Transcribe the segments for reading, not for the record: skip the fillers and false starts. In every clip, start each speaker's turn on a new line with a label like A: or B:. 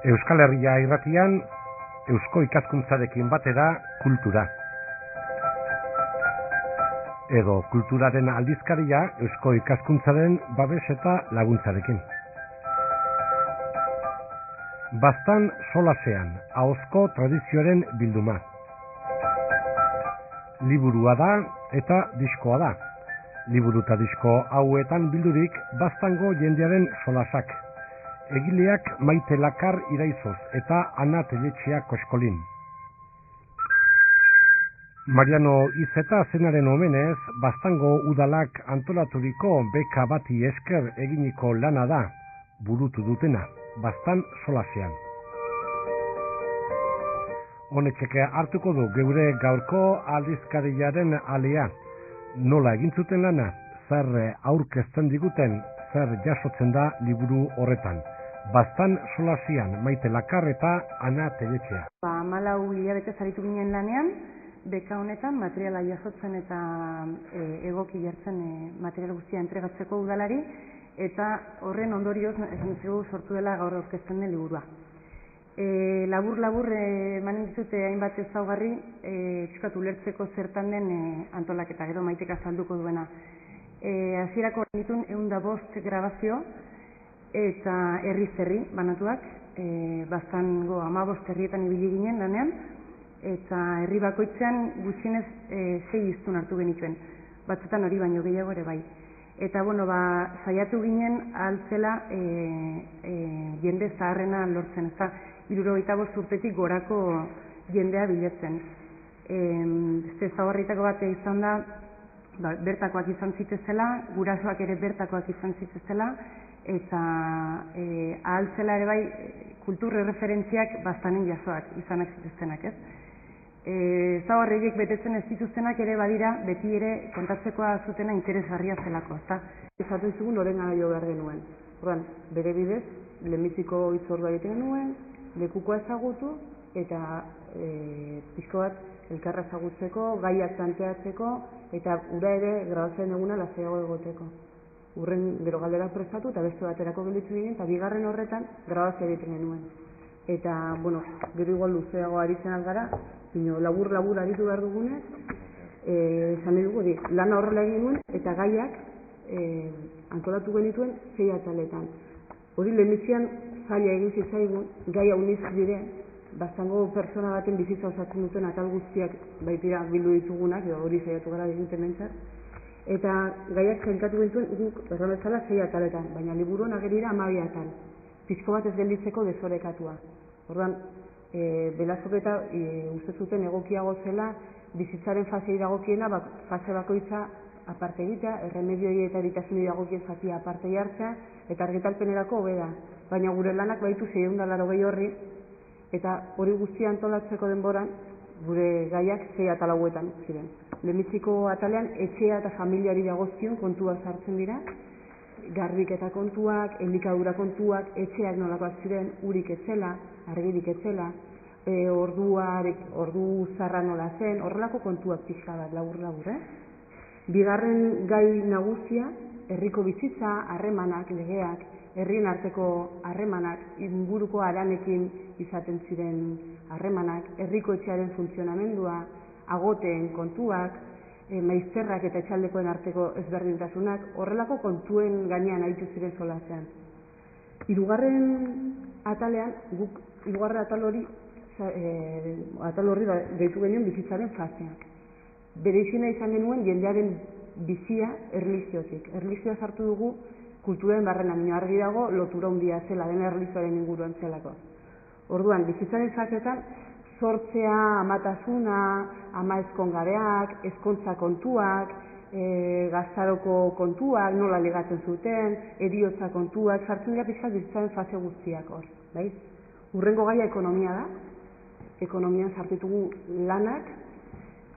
A: Euskal Herria irratian, eusko ikaskuntzarekin batera kultura. Edo kulturaren aldizkaria eusko ikaskuntzaren babes eta laguntzarekin. Baztan solasean, ahozko tradizioaren bilduma. Liburua da eta diskoa da. Liburu eta disko hauetan bildurik baztango jendearen solasak. Egileak Maite Lakar Iraizoz eta Ana Telletxea Koskolin. Mariano Izeta zenaren omenez, baztango udalak antolaturiko beka bati esker eginiko lana da, burutu dutena, baztan solasean. Honetxeke hartuko du geure gaurko aldizkariaren alea. Nola egin zuten lana, zer aurkezten diguten, zer jasotzen da liburu horretan. Baztan solasian, Maite Lakar eta Ana Telletxea.
B: 14 hilabete zaritu ginen lanean, beka honetan materiala jasotzen eta egoki jartzen material guztia entregatzeko udalari, eta horren ondorioz esan dugu sortu dela gaur aurkezten den liburua. Labur emanen dizute hainbat ezaugarri pixkat ulertzeko zertan den antolaketa, gero Maitek azalduko duena. Hasierako ditun 105 grabazio eta herri banatuak, baztango 15 herrietan ibili ginen lanean, eta herri bakoitzean gutxienez 6 hiztun hartu genituen, batzutan hori baino gehiago ere bai. Eta saiatu ginen ahaltzela jende zaharrena lortzen, ez da 75 urtetik gorako jendea bilatzen. Ezaugarrietako bat izan da, bertakoak izan zitezela, gurasoak ere bertakoak izan zitezela, eta ahaltzela ere bai kultur referentziak baztanen jasoak izanak zituztenak, ez? Ezaugarriek betetzen ez dituztenak ere badira, beti ere kontatzekoa zutena interesgarria zelako, ezta?
C: Esaten zugu noren gara jo behar genuen. Horren, bere bidez, lehenbiziko hitzordua egiten genuen, lekukoa ezagutu, eta pixko bat elkarra ezagutzeko, gaiak planteatzeko, eta ura ere grabazioen eguna lasaiago egoteko. Urren gero galdera prestatu eta beste baterako gelditu ginen, eta bigarren horretan grabazioa egiten genuen. Eta, gero igual luzeago aritzen algara, labur aritu behar dugunez, esan dugu, lana horrela egin nuen, eta gaiak antolatu genituen 6 ataletan. Hori lehenbizian zaila egin zitzaigun, gai hauniz dire, baztango pertsona baten bizitza osatzen duten atal guztiak baitira bildu ditugunak, hori saiatu gara egiten bentsat, eta gaiak zenkatu gintuen guk erran bezala 6 ataletan, baina liburuan agerira 12 atal. Pizko bat ez gelditzeko desorekatua. Orduan, Belazok eta uste zuten egokiago zela, bizitzaren fasei dagokiena, fase bakoitza aparte egitea, erremedioi eta eritasunei dagokien zatia aparte jartzea, eta argitalpenerako hobe da. Baina gure lanak baitu 680 horri, eta hori guztia antolatzeko denboran, gure gaiak 6 atal hauetan ziren. Lehenbiziko atalean etxea eta familiari dagozkion kontua sartzen dira, garbiketa kontuak, elikadura kontuak, etxeak nolakoak ziren, urik etzela, argirik etzela, ordu zarra nola zen, horrelako kontuak pixka bat, labur, Bigarren gai nagusia, herriko bizitza, harremanak, legeak, herrien arteko harremanak, inguruko haranekin izaten ziren harremanak, herriko etxearen funtzionamendua, agoteen kontuak, maizterrak eta etxaldekoen arteko ezberdintasunak, horrelako kontuen gainean aritu ziren solasean. Hirugarren atalean, guk hirugarren atal horri deitu genuen bizitzaren faseak. Bere izena izan genuen jendearen bizia erlijiotik. Erlijioa sartu dugu kulturen barrena, minio argi dago lotura handia zela, den erlijioaren inguruan zelako. Orduan, bizitzaren faseetan, sortzea, amatasuna, ama ezkongabeak, ezkontza kontuak, gaztaroko kontuak, nola ligatzen zuten, eriotza kontuak, sartzen dira pixka bizitzaren fase guztiak hor. Urrengo gaia ekonomia da, ekonomian sartitugu lanak,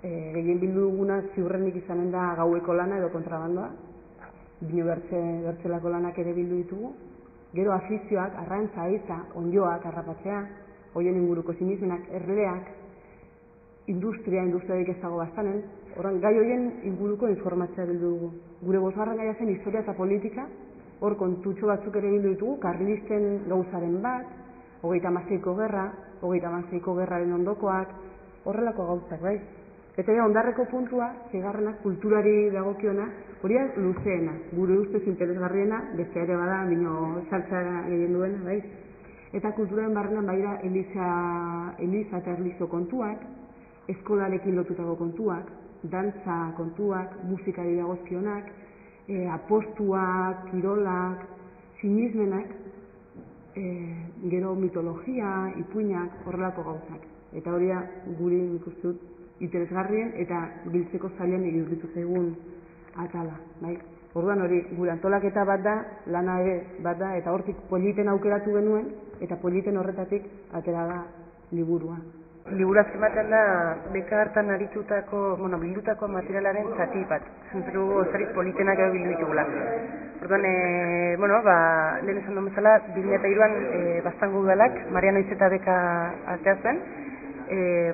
C: gehien bildu duguna ziurrenik izanen da gaueko lana edo kontrabandoa, bino bertzelako lanak ere bildu ditugu, gero afizioak, arrantza, eiza, ondioak, harrapatzea, hoien inguruko sinismenak, erleak, industriarik ez dago baztanen, Horren, gai horien inguruko informazioa bildu dugu. Gure bosgarren gaia zen historia eta politika, hor kontutxo batzuk ere bildu ditugu, karlisten gauzaren bat, 36ko gerra, 36ko gerraren ondokoak, horrelako gauzak, bai. Eta ondarreko puntua, segarrenak kulturari dagokiona, hori luzeena, gure ustez interesgarriena, beste ere bada, bino saltza egin duena, bai. Eta kulturaren barrenan baira Eliza eta Erlizo kontuak, eskolarekin lotutako kontuak, dantza kontuak, musikari dagozkionak, apostuak, kirolak, sinismenak, gero mitologia, ipuinak, horrelako gauzak. Eta hori guri nik uste dut interesgarrien eta biltzeko zailen iruditu zaigun atala, bai? Orduan hori, gure antolaketa bat da, lana ere bat da, eta hortik politen aukeratu genuen, eta politen horretatik atera da liburua.
B: Liburaz ematen da, beka hartan bildutako materialaren zati bat. Zentzeko zarik politenak edo bildu ditugula. Orduan, lehen esan duen bezala, 2003an Baztango udalak, Mariano Izeta beka artea zuen,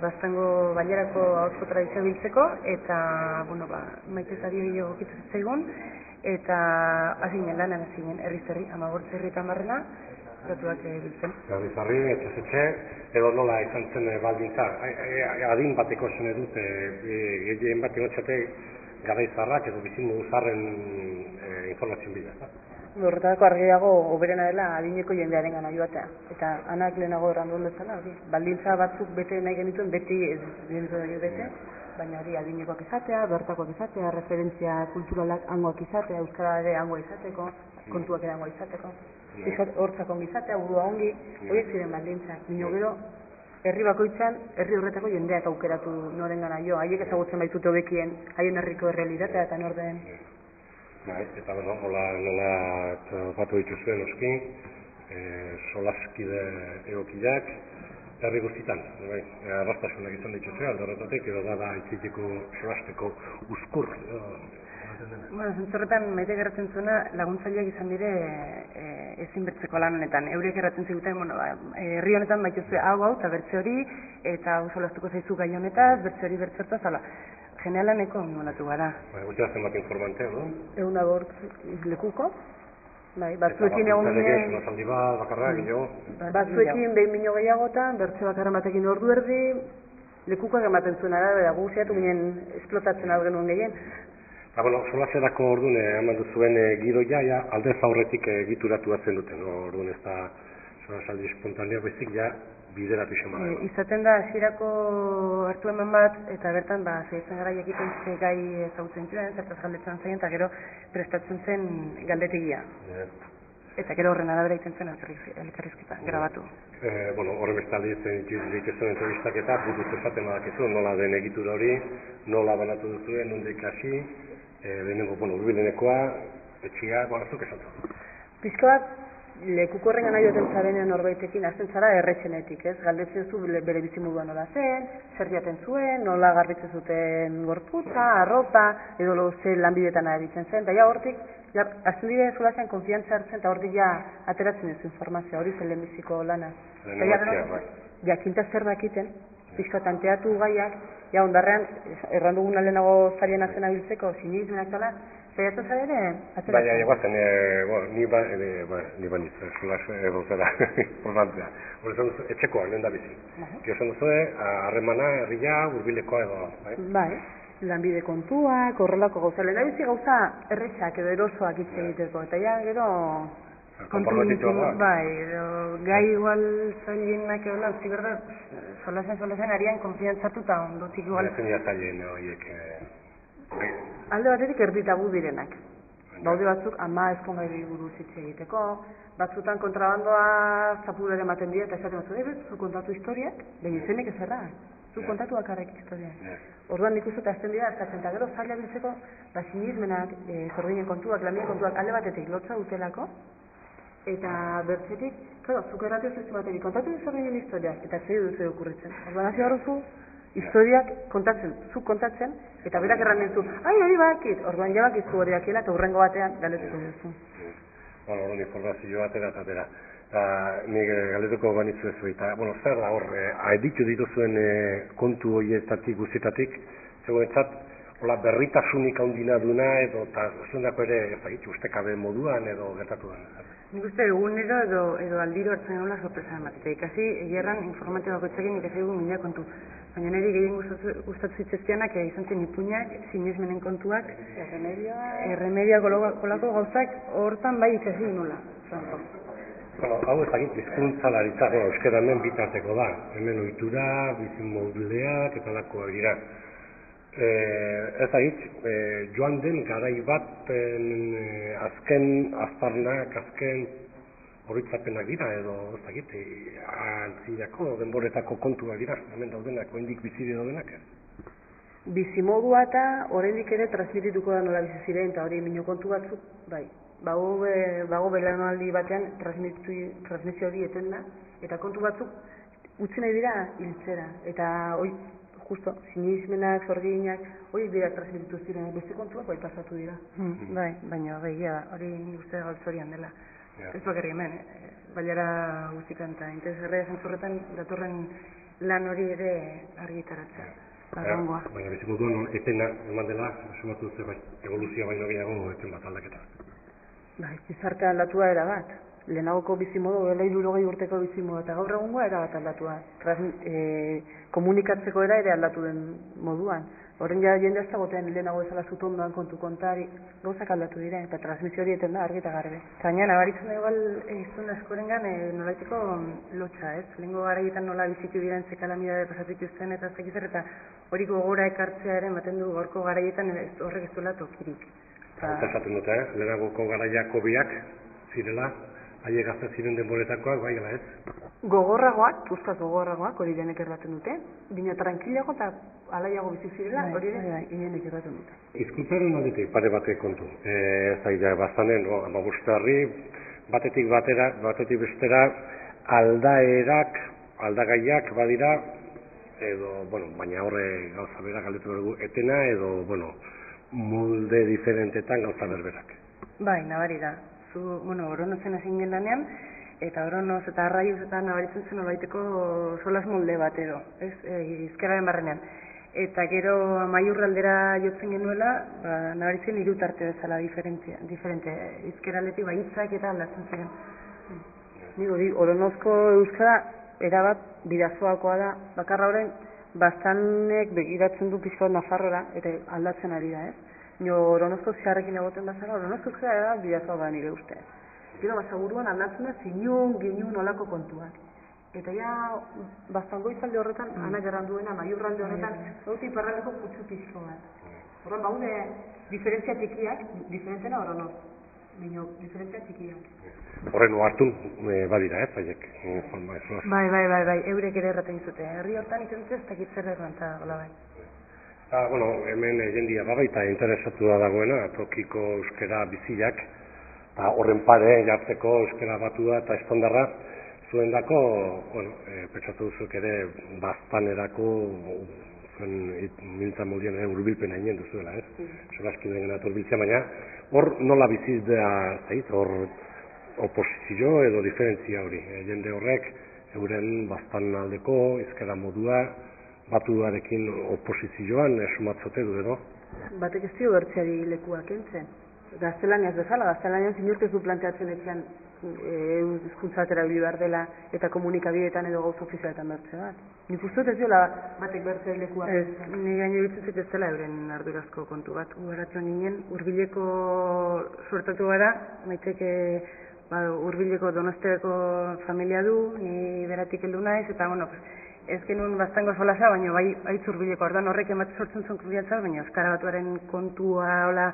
B: Baztango bailarako ahozko tradizioa biltzeko, eta, maitetari gehiago okitzen zaigun, eta azinen lanan azinen, herri, 15 herri eta marrena, datuak biltzen.
A: Herri, etxe, edo nola izan zen baldintza, adin bateko esan edut, gehien bat egotxate garaizarrak edo bizimodu zarren informazioen bila.
C: Horretarako argiago oberena dela adineko jendearen gana joatea. Eta anak lehenago erranduen bezala, baldintza batzuk bete nahi genituen, beti ez bete, baina hori adinekoak izatea, bertakoak izatea, referentzia kulturalak hangoak izatea, euskara ere hangoa izateko, kontuak ere hangoa izateko, hortzak ongi izatea, burua ongi, horiek ziren baldintzak. Bino gero, herri bakoitzan, herri horretako jendeak aukeratu noren gana jo, haiek ezagutzen baitute hobekien, haien herriko errealitatea eta norden.
A: Eta nola batu dituzuen oski, solaskide egokiak, herri guztitan, arrastasunak izan dituzue, alde horretatik, edo da itzitiko solasteko uzkur.
B: Zentzorretan maite gerratzen zuena laguntzaileak izan dire ezinbertzeko lan honetan. Euriek erratzen ziguten, herri honetan baituzue hau eta bertze hori, eta hau solastuko zaizu gai honetaz, bertze hori bertze hortaz, ala. Generalaneko nolatu gara.
A: Gutxea zenbat informante, no?
C: 105 lekuko. Batzuekin egon
A: ginen...
C: Batzuekin behin mino gehiagotan, bertze bakarren batekin ordu erdi, lekukoak ematen zuen arabera, guziatu ginen esplotatzen hau genuen gehien.
A: Solaserako orduan eman duzuen gidoia, aldez aurretik egituratu zen duten, orduan ez da solasaldi espontanea bezik, bideratu izan bada.
B: Izaten da, hasierako hartu eman bat, eta bertan, zeitzen gara egiten ze gai ezagutzen zuen, zertaz galdetzen zaien, eta gero prestatzen zen galdetegia. Eta gero horren arabera egiten zen elkarrizketa, grabatu.
A: Horren bestaldi zen dituzuen entrevistak eta buruz esaten badakizu, nola den egitura hori, nola banatu duzuen, nondik hasi, lehenengo, urbilenekoa, etxia, zuk esatzen.
C: Pizkoak, lekuko horren gana joten zarenean norbaitekin, azten zara erretxenetik, ez? Galdetzen zu bere bizimodua nola zen, zer jaten zuen, nola garbitzen zuten gorputza, arropa, edo ze lanbidetan aritzen zen, eta hortik, azten dire zulazen konfiantza hartzen, eta hortik ateratzen ez informazioa, hori zen lehenbiziko lana. Jakinta zer dakiten, pixka tanteatu gaiak, ondarrean, erranduguna lehenago zarien azena biltzeko, sinismenak tala, zaiatzen zara ere?
A: Baina, eguazen, ni baniz, solas egotera, importantzea. Etxekoa, lehen da bizi. Giozen duzue, harremana, herria, urbilekoa edo, bai?
C: Bai, lanbide kontuak, horrelako gauza. Lehen da bizi gauza errexak edo erosoak hitz egiteko, eta gero...
B: Bai, gai igual zailenak edo lan, ziberda, solasen arian konfiantzatu eta ondotik igual...
A: Zenia zailen horiek...
C: Alde batetik erditabu direnak. Baude batzuk ama ezkongai buruz hitz egiteko, batzutan kontrabandoa zapurere ematen dira eta esaten batzu, zu kontatu historiak, behin izenek ezerra, zu kontatu bakarrik historiak. Orduan nik uste azten dira, eskatzen eta gero zaila biltzeko, sinismenak, zordinen kontuak, lanbide kontuak alde batetik lotza dutelako, eta bertzetik, zuk erratio zeztu batetik, kontatu zordinen historiak, eta zei duzu okurritzen. Orduan hasi barruzu, historiak kontatzen, zuk kontatzen, eta berak erranen zu, hori bakit, orduan jabakizu hori dakiela, eta hurrengo batean galetuko duzu.
A: Hori informazioa atera. Nik galdetuko banitzu ez baita, zer da hor, ditu dituzuen kontu horietatik guztietatik, zegoetzat, hola berritasunik handina duna edo eta zuendako ere ustekabe moduan edo gertatu da.
B: Nik uste egunero edo aldiro hartzen gaula sorpresa ematea. Ikasi egerran informatikoak etxekin ikasi dugu mila kontu. Baina niri gehien gustatu zitzezkianak izan zen ipuinak, sinesmenen kontuak, erremedioak kolako gauzak hortan bai ikasi nola.
A: Hau ezagit hizkuntzalaritza, euskara hemen bitarteko da. Hemen ohitura, bizimoduleak eta lako dira. Ezagit, joan den garai bat azken aztarnak, azken horitzapenak dira edo ezagit, antzinako denboretako kontuak dira, hemen daudenak, oraindik bizi daudenak.
C: Bizimodua eta oraindik ere transmitituko da nola bizi ziren eta hori minu kontu batzuk, bai. Bago belaunaldi batean transmisio hori eten da, eta kontu batzuk utzi nahi dira hiltzera. Eta hoi, justo, sinismenak, zorginak, hori dira transmititu ziren, beste kontuak bai pasatu dira.
B: Bai, baina begia da, hori nik uste galtzorian dela. Ez bakarri hemen, baiara guztikan eta interesgarria zentzurretan datorren lan hori ere argitaratzea. Baina
A: bizimoduan etena eman dela, sumatu zerbait, evoluzioa baino gehiago eten bat aldaketa.
C: Bai, gizarte aldatua era bat. Lehenagoko bizimodu, 60 urteko bizimodu eta gaur egungoa era bat aldatua. Komunikatzeko ere aldatu den moduan. Horren ja jende ez dagoetan lehenago ezala zutondoan kontu kontari, gauzak aldatu dira, eta transmisio hori eten da argi eta garbi. Baina nabaritzen da igual izun askorengan nolaiteko lotxa, ez? Lehengo garaietan nola bizitu diren ze kalamidade pasatik uzten eta zekizer eta hori gogora ekartzea ere ematen du gaurko garaietan horrek ez duela tokirik.
A: Eta esaten dute, lehenagoko garaiako biak zirela, haiek gazte ziren denboretakoak, bai gela ez?
C: Gogorragoak, puzkaz gogorragoak, hori denek erraten dute, bina tranquilago eta alaiago bizi zirela, hori denek erraten dute.
A: Hizkuntzaren aldetik pare batek kontu. Zaila bazanen, amabusterri, batetik bestera, aldaerak, aldagaiak badira, edo, baina horre gauza berak galdetu dugu etena, edo, molde diferentetan gauza berberak.
B: Bai, nabari da. Oronozen hasi ginen lanean, eta oronoz eta arraiuz eta nabaritzen zen olaiteko solas molde bat edo, izkerraren barrenean. Eta gero amaiurraldera jotzen genuela, nabaritzen hiru tarte bezala diferente, izkeraletik hitzak eta aldatzen ziren.
C: Nigo, oronozko euskara erabat bidazoakoa da, bakarra horren bastanek begiratzen du pixka bat Nafarrora, eta aldatzen ari da, ez? Oronozko zeharrekin egoten bazara, oronozko euskara da bidazoa da nire uste. Gero basaburuan aldatzen da zinun, ginun, olako kontuak. Eta ja, bastango izalde horretan, anak erranduena, maiurralde horretan, gauti parraleko kutsu pixko bat. Horren, baude, diferentzia txikiak, diferentena oronoz. Bino, diferentzia txikiak.
A: Horren, oartun badira, ez, haiek.
B: Bai, eurek ere erraten izute. Herri hortan izan ez dakit zer erranta, gola bai.
A: Hemen jendia baita interesatu da dagoena, tokiko euskera biziak, eta horren pare jartzeko euskera batua eta estandarra, zuen dako, pentsatu duzuk ere, baztanerako, zuen miltza moldien urbilpen hainen duzuela, ez? Solaski den genatu urbiltzea, baina hor nola biziz da, hor oposizio edo diferentzia hori. Jende horrek, euren baztan aldeko, izkera modua, batuarekin oposizioan sumatzote du edo?
C: Batek ez dio bertzeari lekuak entzen. Gaztelaniaz bezala, gaztelanian zinurk ez du planteatzen etxean hizkuntza bat erabili behar dela eta komunikabideetan edo gauza ofizialetan bertze bat. Nik uste ez diola batek bertzeari lekuak entzen.
B: Ni gaine bitzitzik ez dela euren ardurazko kontu bat. Ugaratxo ninen, Hurbileko suertatu gara, maiteke Hurbileko Donostiako familia du, ni beratik heldu naiz, eta ez genuen bastango solasa, baina bai Hurbileko orduan horrek ematen sortzen zuen kurbiatza, baina euskara batuaren kontua hola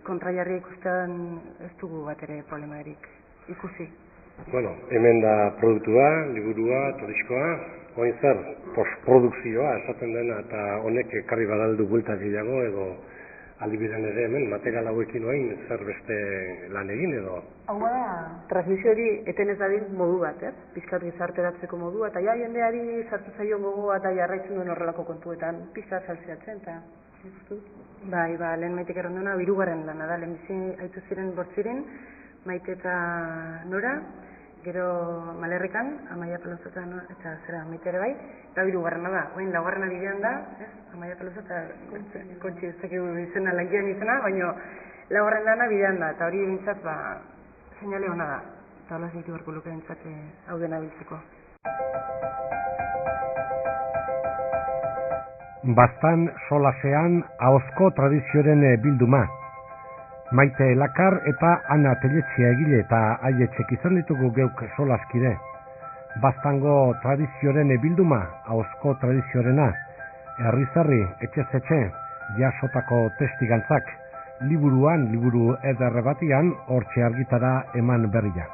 B: kontraiarri ikustean ez dugu bat ere problemarik ikusi.
A: Hemen da produktua, liburua, diskoa, oin zer, postprodukzioa esaten dena, eta honek ekarri badaldu buelta gehiago, edo aldibiren ere hemen, material hauekin oain, zer beste lan egin edo?
C: Hau da, transmisio hori eten ez dadin modu bat, pizkat gizarteratzeko modua, eta jendeari sartu zaio gogoa eta jarraitzen duen horrelako kontuetan, pizkat saltzeatzen, eta
B: Bai, lehen maitek erranduna, birugarren lana da, lehen bizi haitu ziren bortziren, maite eta nora, gero Malerrikan, Amaia Pelozotan eta zera Maite ere bai, eta hirugarrena da, orain laugarrena bidean da, ez? Amaia Pelozota kontxi ez dakigu izena, lankidean izena, baina laugarren lana bidean da, eta hori bintzat, seinale hona da. Eta hola zeitu berko luke bintzat hau dena biltzeko.
A: Bastan solasean ahozko tradizioaren bilduma. Maite Elakar eta Ana Teletxea egile eta aietxek izan ditugu geuk solaskide. Bastango tradizioaren bilduma, ahozko tradiziorena, herri-zerri, etxez-etxe, jasotako testigantzak, liburu ederre batian hortxe argitara eman berria.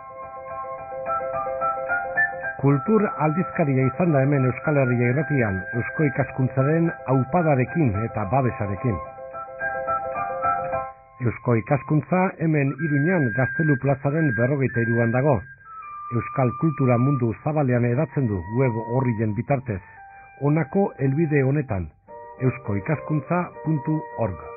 A: Kultur aldizkaria izan da hemen Euskal Herria irratian, Eusko Ikaskuntzaren aupadarekin eta babesarekin. Eusko Ikaskuntza hemen Iruñan Gaztelu plazaren 43an dago. Euskal kultura mundu zabalean edatzen du web orrien bitartez. Honako helbide honetan, euskoikaskuntza.org.